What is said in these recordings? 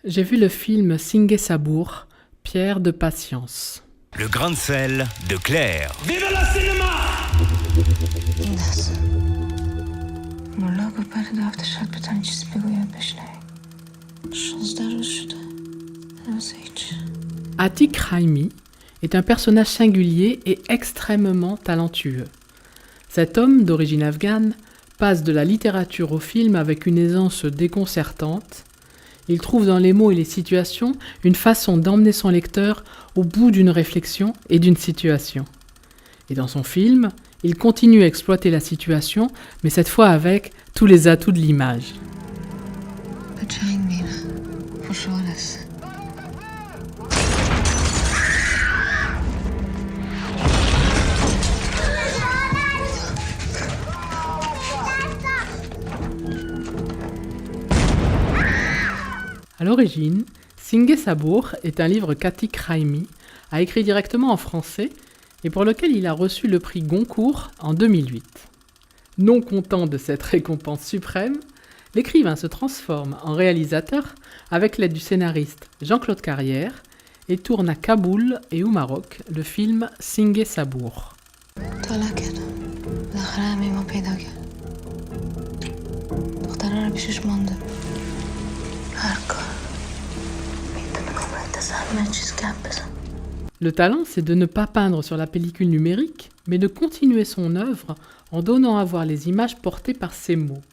J'ai vu le film Singé Sabour, Pierre de patience. Le grain de sel de Claire. Vive le cinéma! الناس ملاقا بعد هفته شاید بتونی چیزی بگویم بشنوی 16 روز شده هنوز هیچ. Atik Raimi est un personnage singulier et extrêmement talentueux. Cet homme, d'origine afghane, passe de la littérature au film avec une aisance déconcertante. Il trouve dans les mots et les situations une façon d'emmener son lecteur au bout d'une réflexion et d'une situation. Et dans son film, il continue à exploiter la situation, mais cette fois avec tous les atouts de l'image. به جنگ میره خوشحال است. À l'origine, Singé Sabour est un livre qu'Atik Raimi a écrit directement en français et pour lequel il a reçu le prix Goncourt en 2008. Non content de cette récompense suprême, l'écrivain se transforme en réalisateur avec l'aide du scénariste Jean-Claude Carrière et tourne à Kaboul et au Maroc le film Singé Sabour. طالع کردم بالاخره همه ما پیدا کرد. دختره رو پیشش مانده. هر کار میتونه عمرت از همه چیز کم بزن. Le talent, c'est de ne pas peindre sur la pellicule numérique, mais de continuer son œuvre en donnant à voir les images portées par ses mots.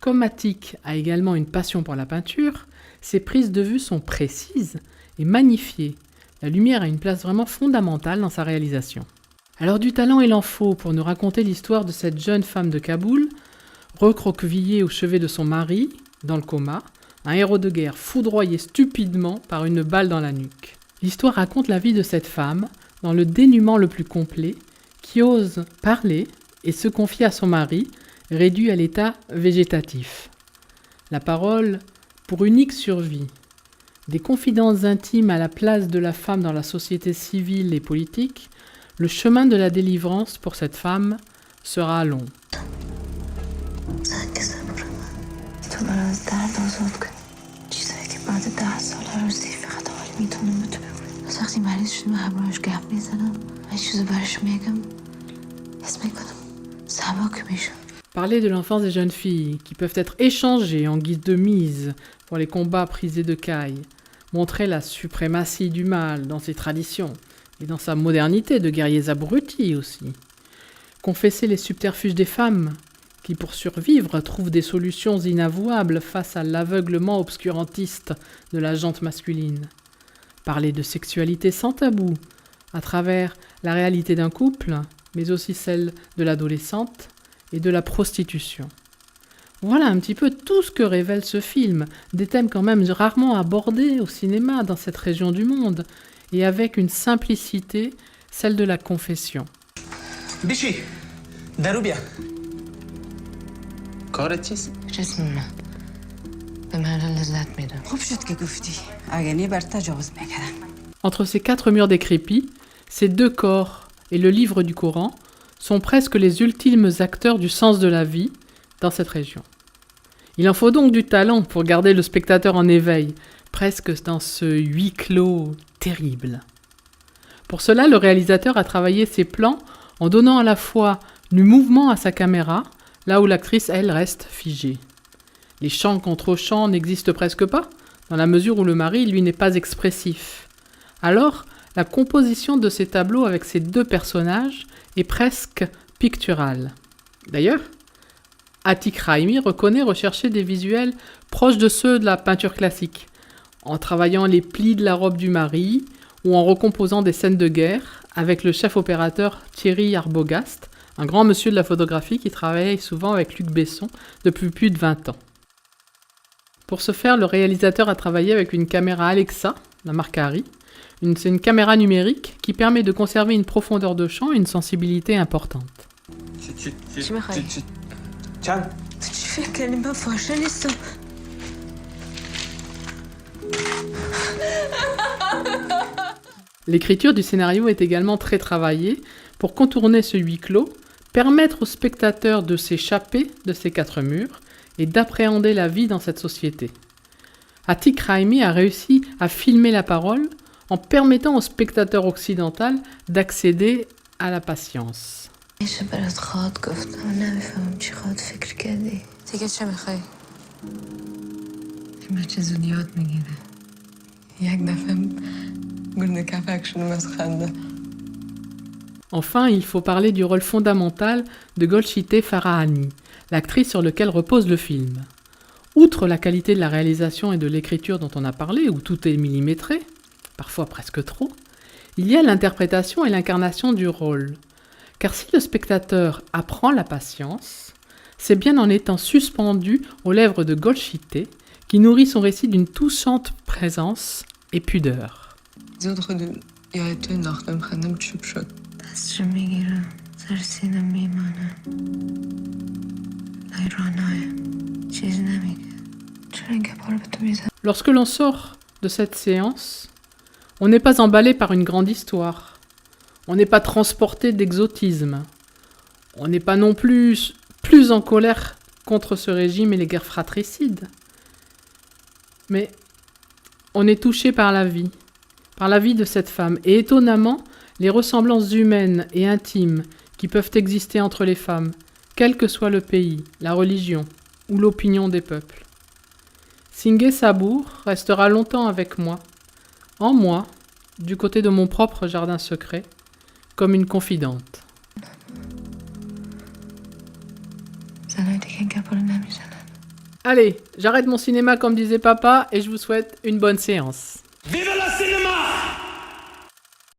Comme Atik a également une passion pour la peinture, ses prises de vue sont précises et magnifiées. La lumière a une place vraiment fondamentale dans sa réalisation. Alors du talent il en faut pour nous raconter l'histoire de cette jeune femme de Kaboul, recroquevillée au chevet de son mari, dans le coma, un héros de guerre foudroyé stupidement par une balle dans la nuque. L'histoire raconte la vie de cette femme, dans le dénuement le plus complet, qui ose parler et se confier à son mari, réduit à l'état végétatif. La parole pour unique survie. Des confidences intimes à la place de la femme dans la société civile et politique, le chemin de la délivrance pour cette femme sera long. زنگ صبر من تو برای از درد آزاد کنی چیزایی که بعد 10 سال هر روز فقط حالی میتونم به تو بگویم از وقتی مریض شدم همراهش گپ میزنم هر چیزو برش میگم حس میکنم سبک میشم. Parler de l'enfance des jeunes filles qui peuvent être échangées en guise de mise pour les combats prisés de caille, montrer la suprématie du mal dans ses traditions et dans sa modernité de guerriers abrutis aussi. Confesser les subterfuges des femmes qui, pour survivre, trouvent des solutions inavouables face à l'aveuglement obscurantiste de la gente masculine. Parler de sexualité sans tabou, à travers la réalité d'un couple, mais aussi celle de l'adolescente et de la prostitution. Voilà un petit peu tout ce que révèle ce film, des thèmes quand même rarement abordés au cinéma dans cette région du monde, et avec une simplicité, celle de la confession. بیشی درو بیا کارت چیست؟ جسم نه به من لذت میدم. خوب شد که گفتی اگه نی بر تجاوز میکردم. Entre ces 4 murs décrépits, ces 2 corps et le livre du Coran sont presque les ultimes acteurs du sens de la vie dans cette région. Il en faut donc du talent pour garder le spectateur en éveil, presque dans ce huis clos terrible. Pour cela, le réalisateur a travaillé ses plans en donnant à la fois du mouvement à sa caméra, là où l'actrice, elle, reste figée. Les chants contre chants n'existent presque pas, dans la mesure où le mari, lui, n'est pas expressif. Alors, la composition de ces tableaux avec ces 2 personnages est presque picturale. D'ailleurs, Atik Raimi reconnaît rechercher des visuels proches de ceux de la peinture classique, en travaillant les plis de la robe du mari ou en recomposant des scènes de guerre avec le chef opérateur Thierry Arbogast, un grand monsieur de la photographie qui travaille souvent avec Luc Besson depuis plus de 20 ans. Pour ce faire, le réalisateur a travaillé avec une caméra Alexa, la marque Arri. C'est une caméra numérique qui permet de conserver une profondeur de champ et une sensibilité importante. چی میخوایی؟ چند؟ تو چی فکر کردی من فاحشه نیستم؟ L'écriture du scénario est également très travaillée pour contourner ce huis clos, permettre au spectateur de s'échapper de ces 4 murs et d'appréhender la vie dans cette société. Atik Raimi a réussi à filmer la parole en permettant au spectateur occidental d'accéder à la patience. میشه برات خواد گفتم نمیفهمم چی خواد فکر کردی دیگه چه میخوای؟ این بچه زود یاد میگیره یک دفعه گرده کفک شدم از خنده. Enfin, il faut parler du rôle fondamental de Golshite Farahani, l'actrice sur laquelle repose le film. Outre la qualité de la réalisation et de l'écriture dont on a parlé, où tout est millimétré, parfois presque trop, il y a l'interprétation et l'incarnation du rôle. Car si le spectateur apprend la patience, c'est bien en étant suspendu aux lèvres de Golshite, qui nourrit son récit d'une touchante présence et pudeur. زود خود یاد توی ناختم خندم چوب شد. دستشو میگیرم سر سینم میمانم لای رانایم چیزی نمیگه چرا این گپا رو به تو میزن Lorsque l'on sort de cette séance, on n'est pas emballé par une grande histoire. On n'est pas transporté d'exotisme. On n'est pas non plus en colère contre ce régime et les guerres fratricides. Mais on est touché par la vie de cette femme. Et étonnamment, les ressemblances humaines et intimes qui peuvent exister entre les femmes, quel que soit le pays, la religion ou l'opinion des peuples. Singe Sabour restera longtemps avec moi, en moi, du côté de mon propre jardin secret, comme une confidente. زنای دیگه این گپا رو نمیزنن Allez, j'arrête mon cinéma comme disait papa et je vous souhaite une bonne séance. Vive le cinéma!